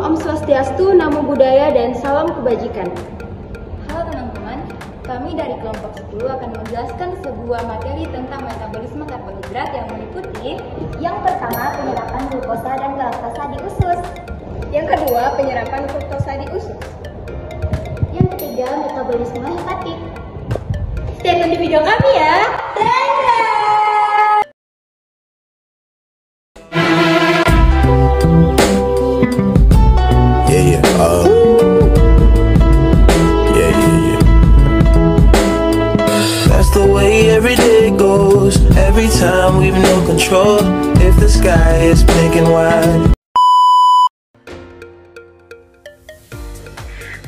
Om Swastiastu, Namo Buddhaya, dan salam kebajikan. Halo teman-teman, kami dari kelompok 10 akan menjelaskan sebuah materi tentang metabolisme karbohidrat yang meliputi yang pertama, penyerapan glukosa dan galaktosa di usus. Yang kedua, penyerapan fruktosa di usus. Yang ketiga, metabolisme hepatik. Stay tune di video kami ya. That's the way every day goes. Every time we've no control. If the sky is pink and white.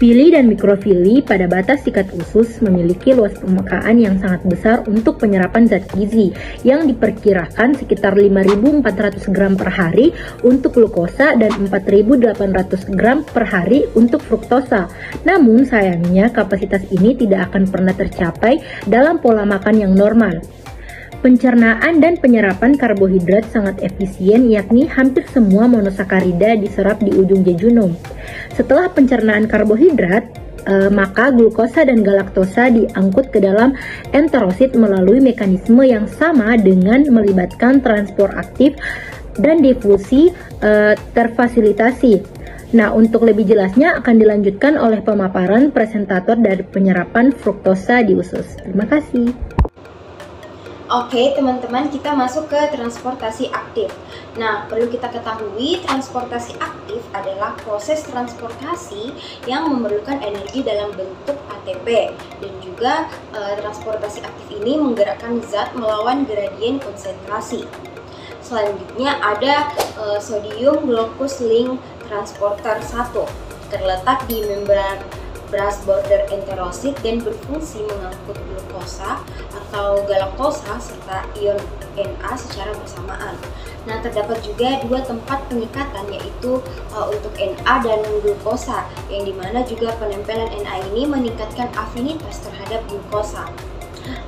Fili dan mikrofili pada batas sikat usus memiliki luas pemekaan yang sangat besar untuk penyerapan zat gizi yang diperkirakan sekitar 5.400 gram per hari untuk glukosa dan 4.800 gram per hari untuk fruktosa. Namun sayangnya kapasitas ini tidak akan pernah tercapai dalam pola makan yang normal. Pencernaan dan penyerapan karbohidrat sangat efisien, yakni hampir semua monosakarida diserap di ujung jejunum. Setelah pencernaan karbohidrat, maka glukosa dan galaktosa diangkut ke dalam enterosit melalui mekanisme yang sama dengan melibatkan transport aktif dan difusi terfasilitasi. Nah, untuk lebih jelasnya akan dilanjutkan oleh pemaparan presentator dari penyerapan fruktosa di usus. Terima kasih. Oke teman-teman, kita masuk ke transportasi aktif. Nah, perlu kita ketahui transportasi aktif adalah proses transportasi yang memerlukan energi dalam bentuk ATP. Dan juga transportasi aktif ini menggerakkan zat melawan gradien konsentrasi. Selanjutnya ada sodium glucose link transporter 1, terletak di membran brass border enterosit dan berfungsi mengangkut glukosa atau galaktosa serta ion Na secara bersamaan. Nah, terdapat juga dua tempat penyekatan, yaitu untuk Na dan glukosa, yang dimana juga penempelan Na ini meningkatkan afinitas terhadap glukosa.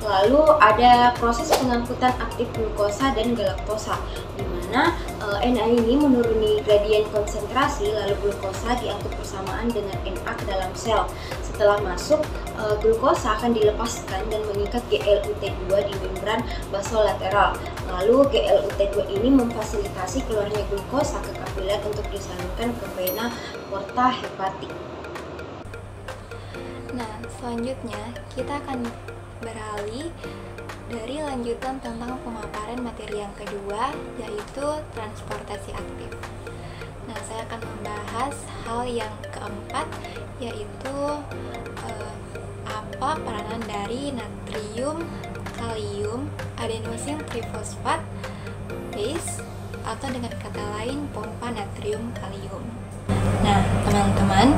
Lalu ada proses pengangkutan aktif glukosa dan galaktosa, di mana Na ini menuruni gradien konsentrasi, lalu glukosa diangkut bersamaan dengan Na ke dalam sel. Setelah masuk, glukosa akan dilepaskan dan mengikat GLUT2 di membran basolateral. Lalu GLUT2 ini memfasilitasi keluarnya glukosa ke kapiler untuk disalurkan ke vena porta hepatik. Nah, selanjutnya kita akan beralih dari lanjutan tentang pemaparan materi yang kedua, yaitu transportasi aktif. Nah, saya akan membahas hal yang keempat, yaitu apa peranan dari natrium, kalium, adenosin trifosfat base, atau dengan kata lain pompa natrium kalium. Nah, teman-teman,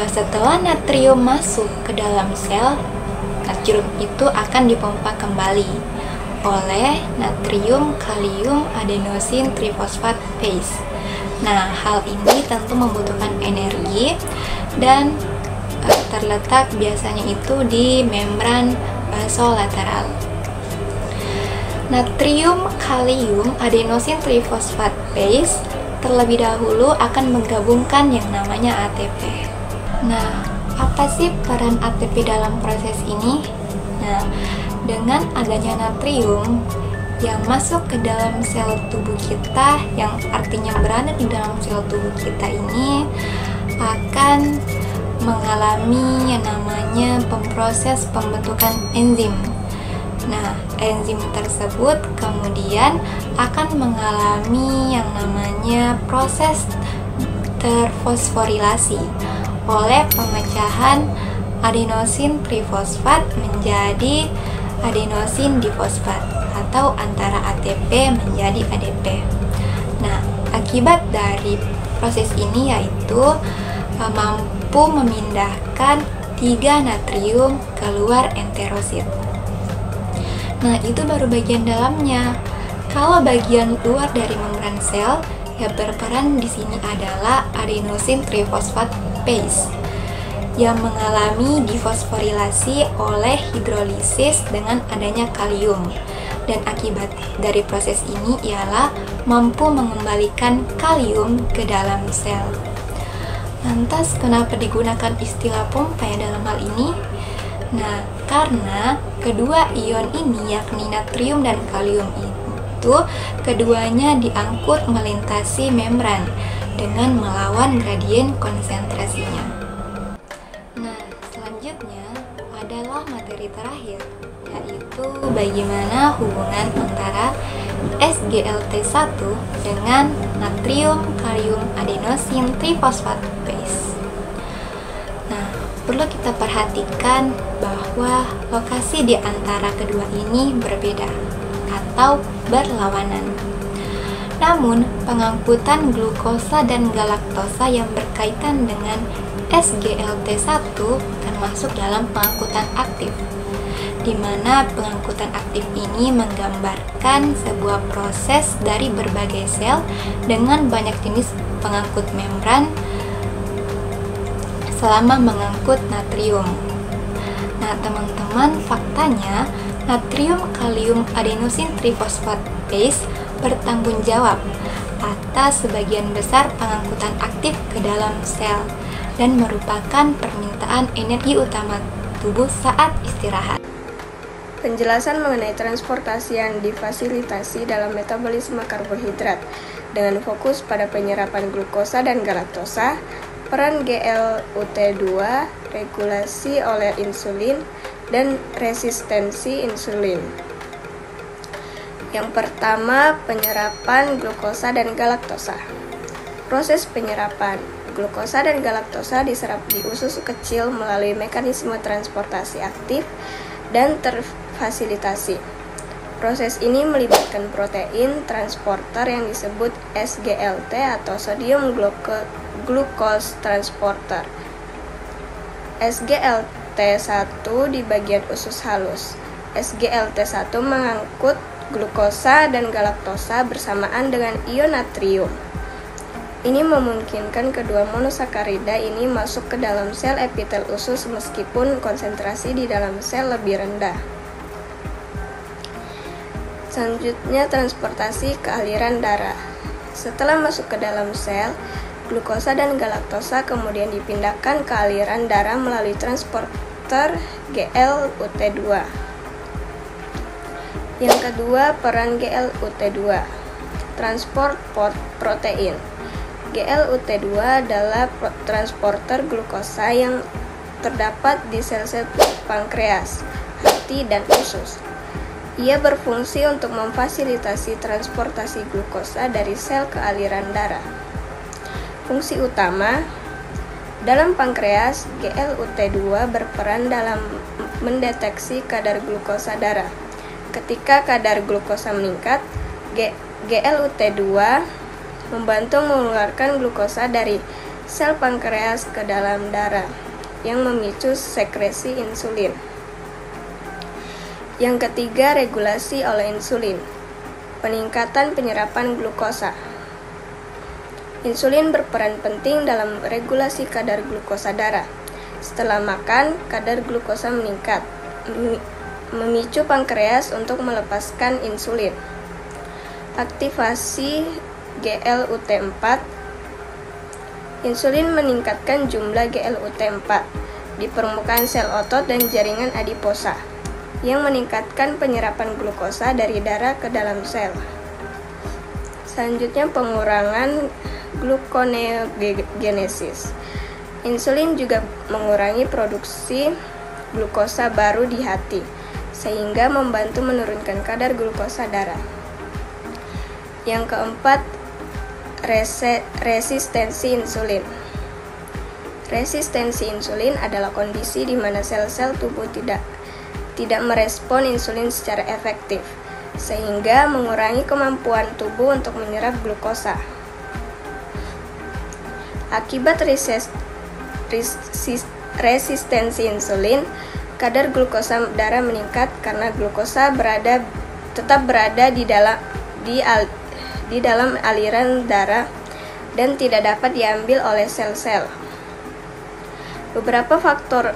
setelah natrium masuk ke dalam sel, natrium itu akan dipompa kembali oleh natrium kalium adenosin trifosfat base. Nah, hal ini tentu membutuhkan energi dan terletak biasanya itu di membran basolateral. Natrium kalium adenosin trifosfat base terlebih dahulu akan menggabungkan yang namanya ATP. Nah, apa sih peran ATP dalam proses ini? Nah, dengan adanya natrium yang masuk ke dalam sel tubuh kita, yang artinya berada di dalam sel tubuh kita ini akan mengalami yang namanya proses pembentukan enzim. Nah, enzim tersebut kemudian akan mengalami yang namanya proses terfosforilasi oleh pemecahan adenosin trifosfat menjadi adenosin difosfat atau antara ATP menjadi ADP. Nah, akibat dari proses ini yaitu mampu memindahkan 3 natrium keluar enterosit. Nah, itu baru bagian dalamnya. Kalau bagian luar dari membran sel, yang berperan di sini adalah adenosin trifosfat base yang mengalami difosforilasi oleh hidrolisis dengan adanya kalium. dan akibat dari proses ini ialah mampu mengembalikan kalium ke dalam sel. Lantas, kenapa digunakan istilah pompa dalam hal ini? Nah, karena kedua ion ini, yakni natrium dan kalium itu, keduanya diangkut melintasi membran dengan melawan gradien konsentrasinya. Nah, selanjutnya adalah materi terakhir, yaitu bagaimana hubungan antara SgLT1 dengan natrium kalium adenosin trifosfat base. Nah, perlu kita perhatikan bahwa lokasi di antara kedua ini berbeda atau berlawanan. Namun, pengangkutan glukosa dan galaktosa yang berkaitan dengan SgLT1 termasuk dalam pengangkutan aktif, di mana pengangkutan aktif ini menggambarkan sebuah proses dari berbagai sel dengan banyak jenis pengangkut membran selama mengangkut natrium. Nah, teman-teman, faktanya natrium kalium adenosin trifosfat base bertanggung jawab atas sebagian besar pengangkutan aktif ke dalam sel dan merupakan permintaan energi utama tubuh saat istirahat. Penjelasan mengenai transportasi yang difasilitasi dalam metabolisme karbohidrat dengan fokus pada penyerapan glukosa dan galaktosa, peran GLUT2, regulasi oleh insulin, dan resistensi insulin. Yang pertama, penyerapan glukosa dan galaktosa. Proses penyerapan glukosa dan galaktosa diserap di usus kecil melalui mekanisme transportasi aktif dan terfasilitasi. Proses ini melibatkan protein transporter yang disebut SGLT atau sodium glucose transporter. SGLT1 di bagian usus halus. SGLT1 mengangkut glukosa dan galaktosa bersamaan dengan ion natrium. Ini memungkinkan kedua monosakarida ini masuk ke dalam sel epitel usus meskipun konsentrasi di dalam sel lebih rendah. Selanjutnya, transportasi ke aliran darah. Setelah masuk ke dalam sel, glukosa dan galaktosa kemudian dipindahkan ke aliran darah melalui transporter GLUT2. Yang kedua, peran GLUT2. Transport protein. GLUT2 adalah transporter glukosa yang terdapat di sel-sel pankreas, hati, dan usus. Ia berfungsi untuk memfasilitasi transportasi glukosa dari sel ke aliran darah. Fungsi utama dalam pankreas, GLUT2 berperan dalam mendeteksi kadar glukosa darah. Ketika kadar glukosa meningkat, GLUT2 membantu mengeluarkan glukosa dari sel pankreas ke dalam darah yang memicu sekresi insulin. Yang ketiga, regulasi oleh insulin. Peningkatan penyerapan glukosa. Insulin berperan penting dalam regulasi kadar glukosa darah. Setelah makan, kadar glukosa meningkat, memicu pankreas untuk melepaskan insulin. Aktivasi GLUT4. Insulin meningkatkan jumlah GLUT4 di permukaan sel otot dan jaringan adiposa, yang meningkatkan penyerapan glukosa dari darah ke dalam sel. Selanjutnya, pengurangan gluconeogenesis. Insulin juga mengurangi produksi glukosa baru di hati, sehingga membantu menurunkan kadar glukosa darah. Yang keempat, resistensi insulin. Resistensi insulin adalah kondisi di mana sel-sel tubuh tidak merespon insulin secara efektif, sehingga mengurangi kemampuan tubuh untuk menyerap glukosa. Akibat resistensi insulin, kadar glukosa darah meningkat karena glukosa tetap berada di dalam aliran darah dan tidak dapat diambil oleh sel-sel. Beberapa faktor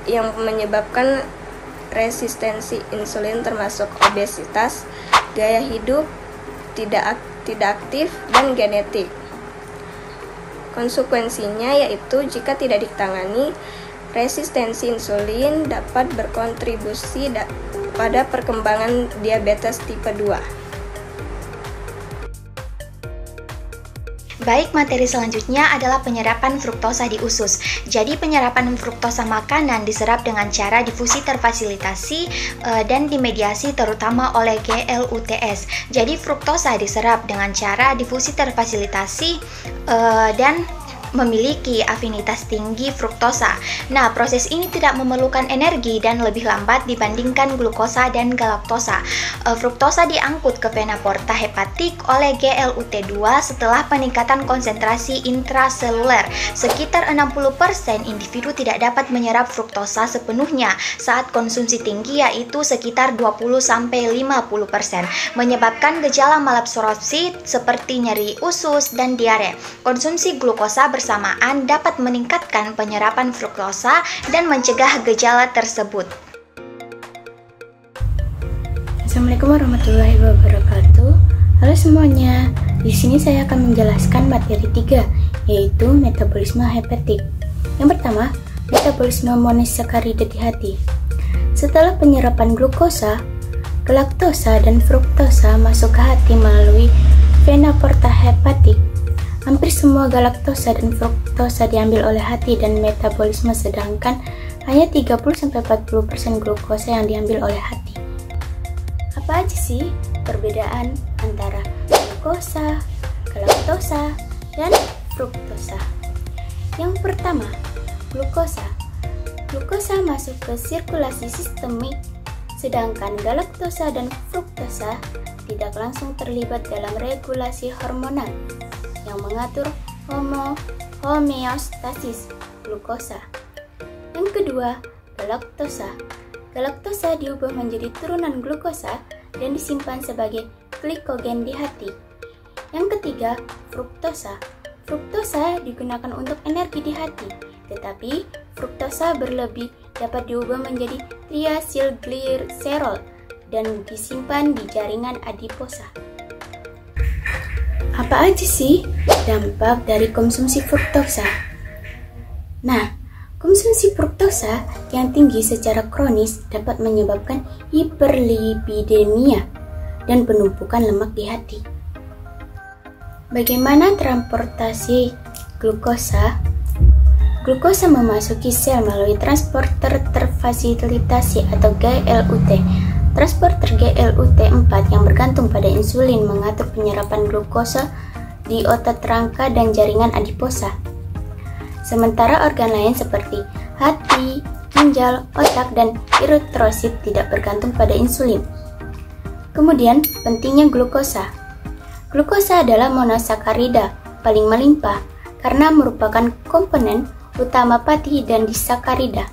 yang menyebabkan resistensi insulin termasuk obesitas, gaya hidup tidak aktif, dan genetik. Konsekuensinya yaitu jika tidak ditangani, resistensi insulin dapat berkontribusi pada perkembangan diabetes tipe 2. Baik, materi selanjutnya adalah penyerapan fruktosa di usus. Jadi penyerapan fruktosa makanan diserap dengan cara difusi terfasilitasi dan dimediasi terutama oleh GLUTS. Jadi fruktosa diserap dengan cara difusi terfasilitasi dan memiliki afinitas tinggi fruktosa. Nah, proses ini tidak memerlukan energi dan lebih lambat dibandingkan glukosa dan galaktosa. Fruktosa diangkut ke vena porta hepatik oleh GLUT2 setelah peningkatan konsentrasi intraseluler. Sekitar 60% individu tidak dapat menyerap fruktosa sepenuhnya saat konsumsi tinggi, yaitu sekitar 20-50%, menyebabkan gejala malabsorpsi seperti nyeri usus dan diare. Konsumsi glukosa bersamaan dapat meningkatkan penyerapan fruktosa dan mencegah gejala tersebut. Assalamualaikum warahmatullahi wabarakatuh. Halo semuanya. Di sini saya akan menjelaskan materi 3, yaitu metabolisme hepatik. Yang pertama, metabolisme monosakarida di hati. Setelah penyerapan glukosa, galaktosa dan fruktosa masuk ke hati melalui vena porta hepatik. Hampir semua galaktosa dan fruktosa diambil oleh hati dan metabolisme, sedangkan hanya 30-40% glukosa yang diambil oleh hati. Apa aja sih perbedaan antara glukosa, galaktosa, dan fruktosa? Yang pertama, glukosa. Glukosa masuk ke sirkulasi sistemik, sedangkan galaktosa dan fruktosa tidak langsung terlibat dalam regulasi hormonal yang mengatur homeostasis glukosa. Yang kedua, galaktosa. Galaktosa diubah menjadi turunan glukosa dan disimpan sebagai glikogen di hati. Yang ketiga, fruktosa. Fruktosa digunakan untuk energi di hati, tetapi fruktosa berlebih dapat diubah menjadi triacylglycerol dan disimpan di jaringan adiposa. Apa aja sih dampak dari konsumsi fruktosa? Nah, konsumsi fruktosa yang tinggi secara kronis dapat menyebabkan hiperlipidemia dan penumpukan lemak di hati. Bagaimana transportasi glukosa? Glukosa memasuki sel melalui transporter terfasilitasi atau GLUT. Transporter GLUT4 yang bergantung pada insulin mengatur penyerapan glukosa di otot rangka dan jaringan adiposa. Sementara organ lain seperti hati, ginjal, otak, dan eritrosit tidak bergantung pada insulin. Kemudian, pentingnya glukosa. Glukosa adalah monosakarida paling melimpah karena merupakan komponen utama fatty dan disakarida.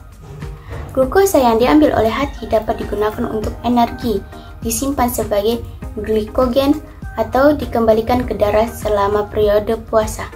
Glukosa yang diambil oleh hati dapat digunakan untuk energi, disimpan sebagai glikogen, atau dikembalikan ke darah selama periode puasa.